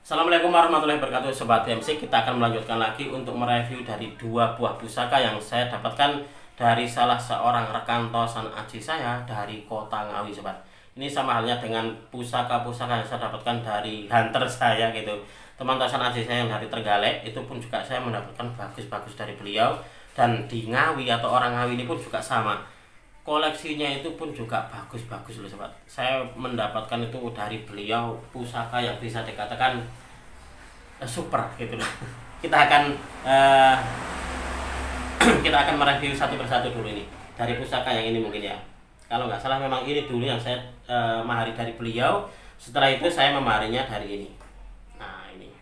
Assalamualaikum warahmatullahi wabarakatuh Sobat MC. Kita akan melanjutkan lagi untuk mereview dari dua buah pusaka yang saya dapatkan dari salah seorang rekan tosan aji saya dari kota Ngawi, Sobat. Ini sama halnya dengan pusaka-pusaka yang saya dapatkan dari hunter saya gitu. Teman tosan aji saya yang dari Trenggalek itu pun juga saya mendapatkan bagus-bagus dari beliau. Dan di Ngawi atau orang Ngawi ini pun juga sama, koleksinya itu pun juga bagus-bagus loh Sobat. Saya mendapatkan itu dari beliau pusaka yang bisa dikatakan super gitu loh. Kita akan kita akan mereview satu persatu dulu ini dari pusaka yang ini mungkin ya. Kalau nggak salah memang ini dulu yang saya mahari dari beliau. Setelah itu saya memaharinya dari ini. Nah ini.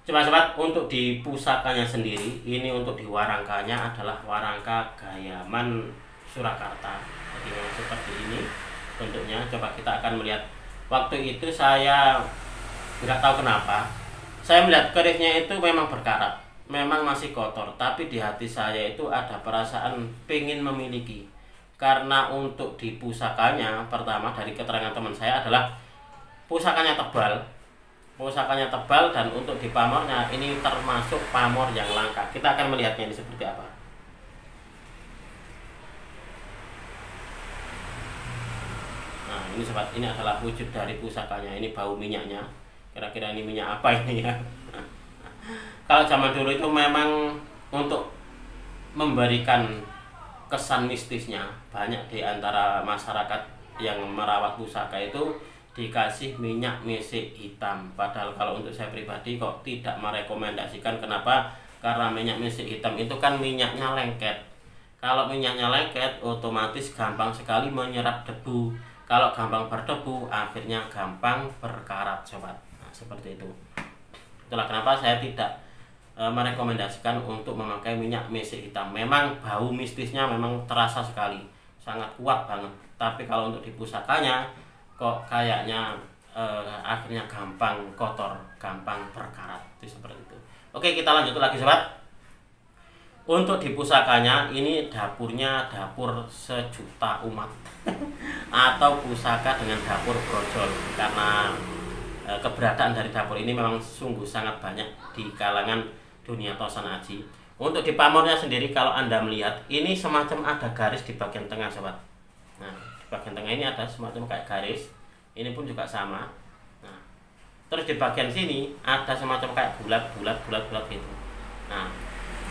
Coba Sobat, untuk di pusakanya sendiri, ini untuk di warangkanya adalah warangka Gayaman Surakarta. Jadi memang seperti ini bentuknya. Coba kita akan melihat. Waktu itu saya nggak tahu kenapa, saya melihat kerisnya itu memang berkarat, memang masih kotor. Tapi di hati saya itu ada perasaan pengen memiliki. Karena untuk di pusakanya, pertama dari keterangan teman saya adalah pusakanya tebal. Pusakanya tebal dan untuk di pamornya ini termasuk pamor yang langka. Kita akan melihatnya ini seperti apa. Nah ini Sobat, ini adalah wujud dari pusakanya. Ini bau minyaknya. Kira-kira ini minyak apa ini ya? Kalau zaman dulu itu memang untuk memberikan kesan mistisnya, banyak di antara masyarakat yang merawat pusaka itu dikasih minyak mesik hitam. Padahal kalau untuk saya pribadi kok tidak merekomendasikan. Kenapa? Karena minyak mesik hitam itu kan minyaknya lengket. Kalau minyaknya lengket otomatis gampang sekali menyerap debu. Kalau gampang berdebu akhirnya gampang berkarat Sobat. Nah seperti itu. Itulah kenapa saya tidak merekomendasikan untuk memakai minyak mesik hitam. Memang bau mistisnya memang terasa sekali, sangat kuat banget. Tapi kalau untuk di pusakanya kok kayaknya akhirnya gampang kotor, gampang berkarat. Itu seperti itu. Oke, kita lanjut lagi Sobat. Untuk di pusakanya ini dapurnya dapur sejuta umat atau pusaka dengan dapur brojol. Karena keberadaan dari dapur ini memang sungguh sangat banyak di kalangan dunia tosan aji. Untuk di pamornya sendiri kalau Anda melihat ini semacam ada garis di bagian tengah Sobat. Nah bagian tengah ini ada semacam kayak garis, ini pun juga sama. Nah, terus di bagian sini ada semacam kayak bulat gitu. Nah,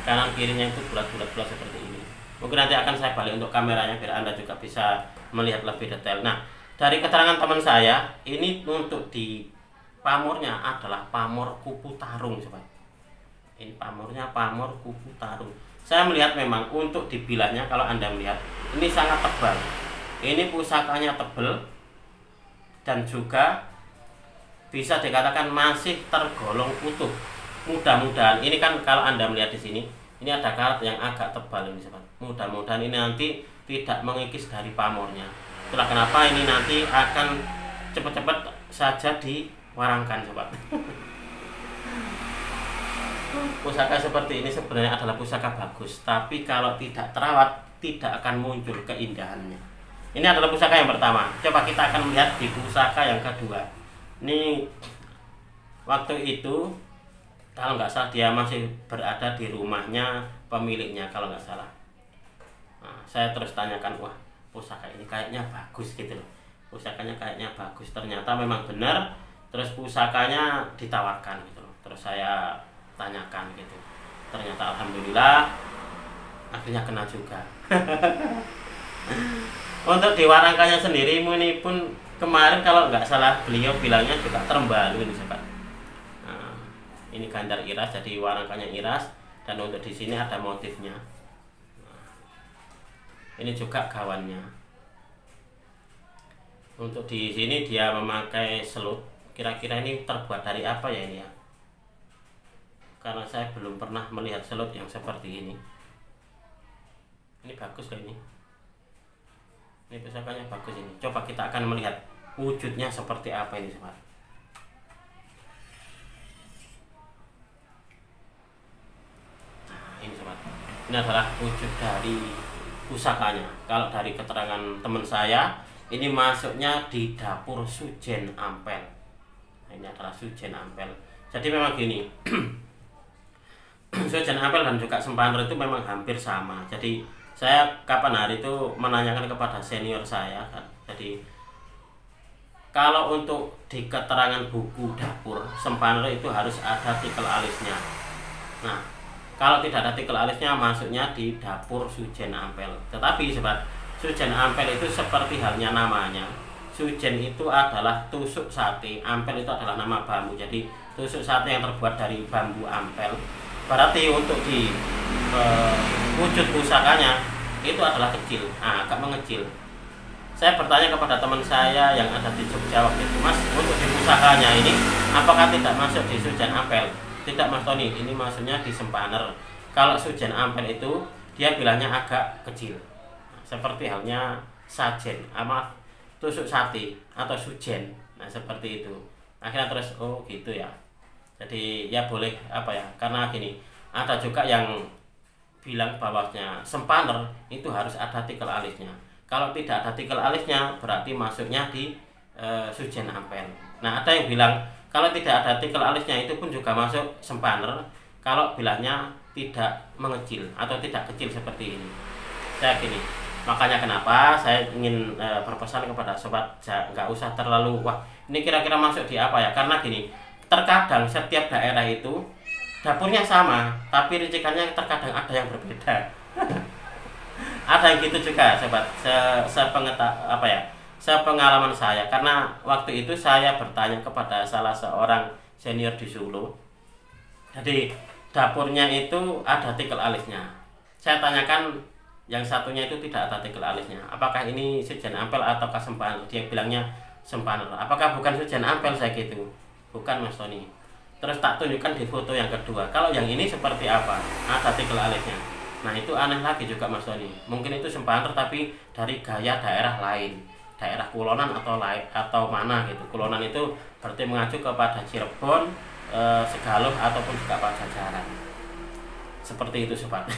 kanan kirinya itu bulat seperti ini. Mungkin nanti akan saya balik untuk kameranya biar Anda juga bisa melihat lebih detail. Nah, dari keterangan teman saya, ini untuk di pamornya adalah pamor kupu tarung, Sobat. Ini pamornya pamor kupu tarung. Saya melihat memang untuk di bilahnya kalau Anda melihat ini sangat tebal. Ini pusakanya tebal dan juga bisa dikatakan masih tergolong utuh. Mudah-mudahan ini kan kalau Anda melihat di sini, ini ada karat yang agak tebal ini Sobat. Mudah-mudahan ini nanti tidak mengikis dari pamornya. Itulah kenapa ini nanti akan cepat-cepat saja diwarangkan Sobat. Pusaka seperti ini sebenarnya adalah pusaka bagus, tapi kalau tidak terawat tidak akan muncul keindahannya. Ini adalah pusaka yang pertama. Coba kita akan melihat di pusaka yang kedua. Ini waktu itu kalau nggak salah dia masih berada di rumahnya pemiliknya kalau nggak salah. Nah, saya terus tanyakan, wah pusaka ini kayaknya bagus gitu loh. Pusakanya kayaknya bagus. Ternyata memang benar. Terus pusakanya ditawarkan gitu loh. Terus saya tanyakan gitu. Ternyata alhamdulillah akhirnya kena juga. Untuk di warangkanya sendiri ini pun kemarin kalau nggak salah beliau bilangnya juga terbalu ini Sobat. Nah, ini gandar iras, jadi warangkanya iras dan untuk di sini ada motifnya. Nah, ini juga gawannya. Untuk di sini dia memakai selut. Kira-kira ini terbuat dari apa ya ini ya? Karena saya belum pernah melihat selut yang seperti ini. Ini bagus loh ini. Ini pusakanya bagus ini. Coba kita akan melihat wujudnya seperti apa ini Sobat. Nah ini Sobat, ini adalah wujud dari pusakanya. Kalau dari keterangan teman saya, ini masuknya di dapur Sujen Ampel. Nah, ini adalah Sujen Ampel. Jadi memang gini, Sujen Ampel dan juga Sempaner itu memang hampir sama. Jadi saya kapan hari itu menanyakan kepada senior saya kan. Jadi kalau untuk di keterangan buku dapur Sempaner itu harus ada tikel alisnya. Nah, kalau tidak ada tikel alisnya masuknya di dapur Sujen Ampel. Tetapi sobat, Sujen Ampel itu seperti halnya namanya. Sujen itu adalah tusuk sate, ampel itu adalah nama bambu. Jadi tusuk sate yang terbuat dari bambu ampel. Berarti untuk di wujud pusakanya itu adalah kecil, agak mengecil. Saya bertanya kepada teman saya yang ada di Jogja waktu itu, Mas, untuk di pusakanya ini apakah tidak masuk di Sujen Ampel? Tidak, Mas Tony, ini maksudnya di Sempaner. Kalau Sujen Ampel itu dia bilangnya agak kecil, seperti halnya sajen, tusuk sate atau sujen. Nah, seperti itu. Akhirnya terus oh gitu ya. Jadi ya boleh apa ya? Karena gini, ada juga yang bilang bahwasanya Sempaner itu harus ada tikel alisnya. Kalau tidak ada tikel alisnya berarti masuknya di Sujen Ampel. Nah, ada yang bilang kalau tidak ada tikel alisnya itu pun juga masuk Sempaner. Kalau bilangnya tidak mengecil atau tidak kecil seperti ini. Saya gini. Makanya kenapa saya ingin berpesan kepada sobat, nggak usah terlalu wah ini kira-kira masuk di apa ya, karena gini, terkadang setiap daerah itu dapurnya sama tapi ricikannya terkadang ada yang berbeda. Ada yang gitu juga sobat, sepengalaman saya, karena waktu itu saya bertanya kepada salah seorang senior di Solo. Jadi dapurnya itu ada tikel alisnya. Saya tanyakan yang satunya itu tidak ada tikel alisnya, apakah ini Sujen Ampel ataukah Sempaner? Dia bilangnya Sempaner. Apakah bukan Sujen Ampel? Saya gitu, bukan, Mas Tony. Terus tak tunjukkan di foto yang kedua, kalau yang ini seperti apa, ada tikel alisnya. Nah, itu aneh lagi juga, Mas Tony. Mungkin itu Sempaner tapi dari gaya daerah lain, daerah Kulonan atau mana gitu. Kulonan itu berarti mengacu kepada Cirebon, Segaluh ataupun juga Pajajaran. Seperti itu sobat.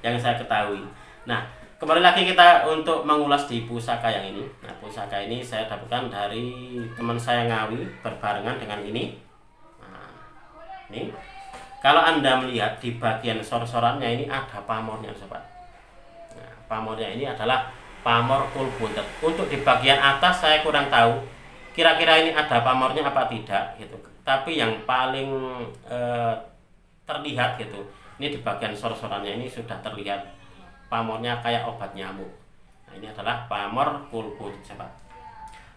Yang saya ketahui. Nah, kembali lagi kita untuk mengulas di pusaka yang ini. Nah, pusaka ini saya dapatkan dari teman saya Ngawi berbarengan dengan ini. Nah, ini kalau Anda melihat di bagian sor-sorannya ini ada pamornya sobat. Nah, pamornya ini adalah pamor kulbuntet. Untuk di bagian atas saya kurang tahu kira-kira ini ada pamornya apa tidak gitu. Tapi yang paling terlihat gitu, ini di bagian sor-sorannya ini sudah terlihat pamornya kayak obat nyamuk. Nah, ini adalah pamor kulbuntet sobat.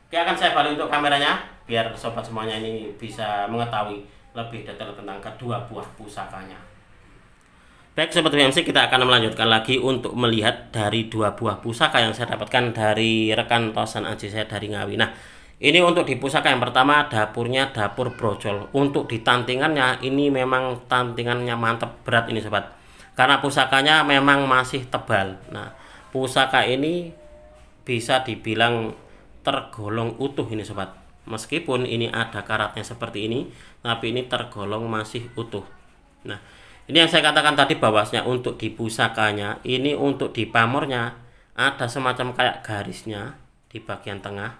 Oke, akan saya balik untuk kameranya biar sobat semuanya ini bisa mengetahui lebih detail tentang kedua buah pusakanya. Baik sobat WMC, kita akan melanjutkan lagi untuk melihat dari dua buah pusaka yang saya dapatkan dari rekan Tosan Aji saya dari Ngawi. Nah, ini untuk di pusaka yang pertama, dapurnya dapur brojol. Untuk di tantingannya ini memang tantingannya mantep berat ini sobat, karena pusakanya memang masih tebal. Nah, pusaka ini bisa dibilang tergolong utuh ini sobat. Meskipun ini ada karatnya seperti ini, tapi ini tergolong masih utuh. Nah, ini yang saya katakan tadi bahwasanya untuk di pusakanya ini, untuk di pamornya ada semacam kayak garisnya di bagian tengah.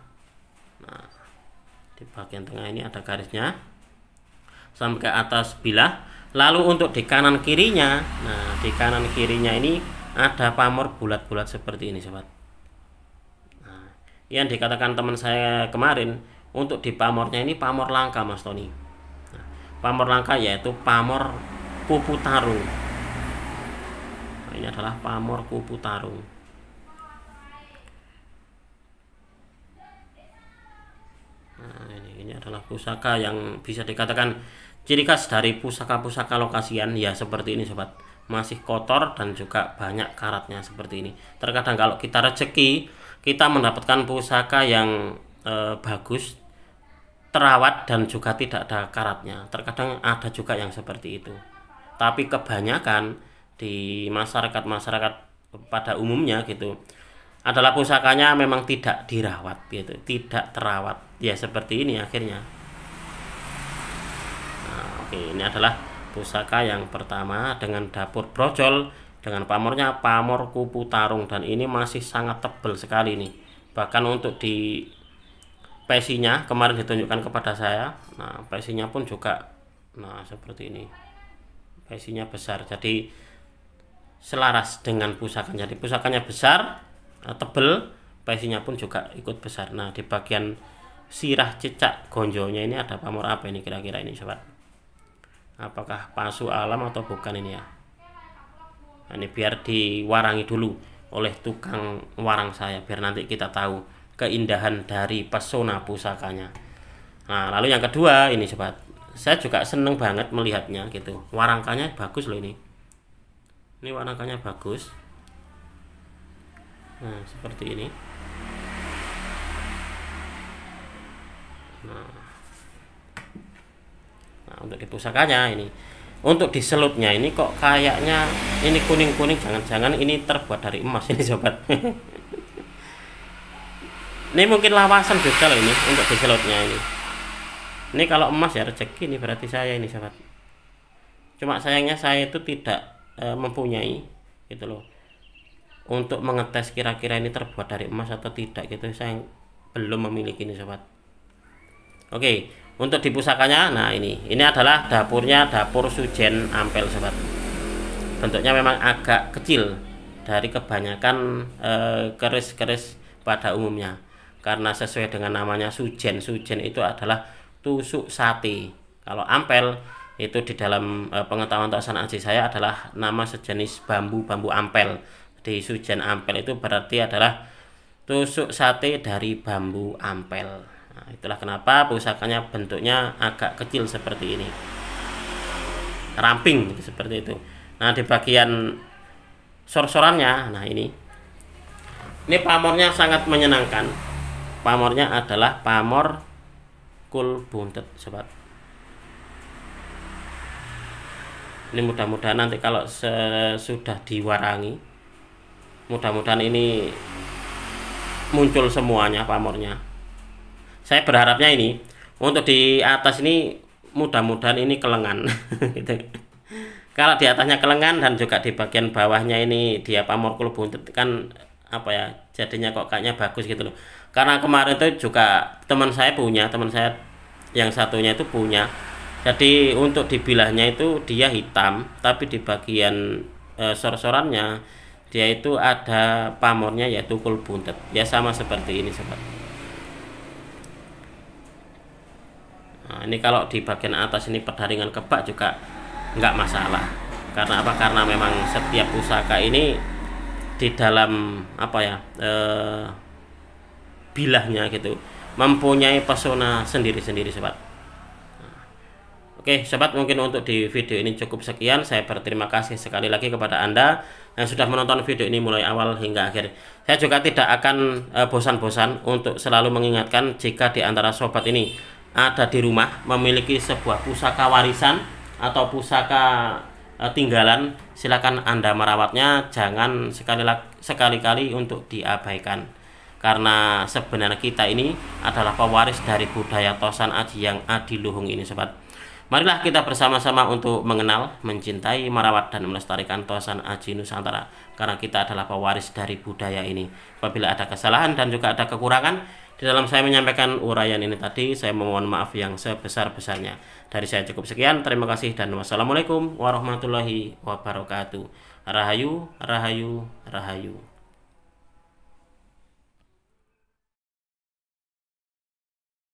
Nah, di bagian tengah ini ada garisnya sampai ke atas bilah. Lalu untuk di kanan kirinya, nah di kanan kirinya ini ada pamor bulat-bulat seperti ini sobat. Nah, yang dikatakan teman saya kemarin, untuk di pamornya ini pamor langka Mas Tony. Nah, pamor langka yaitu pamor kupu tarung. Nah, ini adalah pamor kupu tarung. Nah, ini adalah pusaka yang bisa dikatakan ciri khas dari pusaka-pusaka lokasian ya, seperti ini sobat. Masih kotor dan juga banyak karatnya seperti ini. Terkadang kalau kita rezeki, kita mendapatkan pusaka yang bagus, terawat dan juga tidak ada karatnya. Terkadang ada juga yang seperti itu. Tapi kebanyakan di masyarakat pada umumnya gitu adalah pusakanya memang tidak dirawat gitu, tidak terawat. Ya seperti ini akhirnya. Nah, oke, ini adalah pusaka yang pertama dengan dapur brojol dengan pamornya pamor kupu tarung, dan ini masih sangat tebal sekali nih. Bahkan untuk di pesinya kemarin ditunjukkan kepada saya. Nah, pesinya pun juga seperti ini. Pesinya besar, jadi selaras dengan pusakanya. Jadi pusakanya besar, tebel, pesinya pun juga ikut besar. Nah, di bagian sirah cicak gonjonya ini ada pamor apa ini kira-kira ini sobat? Apakah palsu alam atau bukan ini ya? Nah, ini biar diwarangi dulu oleh tukang warang saya, biar nanti kita tahu keindahan dari pesona pusakanya. Nah, lalu yang kedua ini sobat, saya juga seneng banget melihatnya gitu. Warangkanya bagus loh ini. Ini warangkanya bagus. Nah, seperti ini. Nah, untuk di pusakanya ini. Untuk di selutnya ini kok kayaknya ini kuning-kuning, jangan-jangan ini terbuat dari emas ini sobat. Ini mungkin lawasan juga loh ini untuk di selutnya ini. Ini kalau emas ya rezeki ini berarti saya ini sobat. Cuma sayangnya saya itu tidak mempunyai gitu loh, untuk mengetes kira-kira ini terbuat dari emas atau tidak gitu, saya belum memiliki ini sobat. Oke, untuk di pusakanya, nah ini adalah dapurnya, dapur Sujen Ampel sobat. Bentuknya memang agak kecil dari kebanyakan keris-keris pada umumnya, karena sesuai dengan namanya Sujen. Sujen itu adalah tusuk sate. Kalau ampel itu di dalam pengetahuan tosan aji saya adalah nama sejenis bambu ampel. Di Sujen Ampel itu berarti adalah tusuk sate dari bambu ampel. Nah, itulah kenapa pusakanya bentuknya agak kecil seperti ini, ramping seperti itu. Nah, di bagian sor-sorannya, nah ini pamornya sangat menyenangkan. Pamornya adalah pamor kul buntet sobat. Ini mudah-mudahan nanti kalau sudah diwarangi, mudah-mudahan ini muncul semuanya pamornya. Saya berharapnya ini untuk di atas ini mudah-mudahan ini kelengan. Gitu. Kalau di atasnya kelengan dan juga di bagian bawahnya ini dia pamor kul buntet kan apa ya, jadinya kok kayaknya bagus gitu loh. Karena kemarin itu juga teman saya yang satunya itu punya. Jadi untuk di bilahnya itu dia hitam, tapi di bagian sor-sorannya dia itu ada pamornya yaitu kul buntet. Ya sama seperti ini sobat. Nah, ini kalau di bagian atas ini perdaringan kebak juga nggak masalah. Karena apa? Karena memang setiap pusaka ini di dalam apa ya, bilahnya gitu mempunyai pesona sendiri-sendiri sobat. Oke sobat, mungkin untuk di video ini cukup sekian. Saya berterima kasih sekali lagi kepada Anda yang sudah menonton video ini mulai awal hingga akhir. Saya juga tidak akan bosan-bosan untuk selalu mengingatkan jika di antara sobat ini ada di rumah memiliki sebuah pusaka warisan atau pusaka tinggalan, silakan Anda merawatnya. Jangan sekali-kali untuk diabaikan, karena sebenarnya kita ini adalah pewaris dari budaya tosan aji yang adiluhung ini sobat. Marilah kita bersama-sama untuk mengenal, mencintai, merawat, dan melestarikan tosan aji Nusantara, karena kita adalah pewaris dari budaya ini. Apabila ada kesalahan dan juga ada kekurangan di dalam saya menyampaikan uraian ini tadi, saya memohon maaf yang sebesar-besarnya. Dari saya cukup sekian, terima kasih dan wassalamualaikum warahmatullahi wabarakatuh. Rahayu, rahayu, rahayu.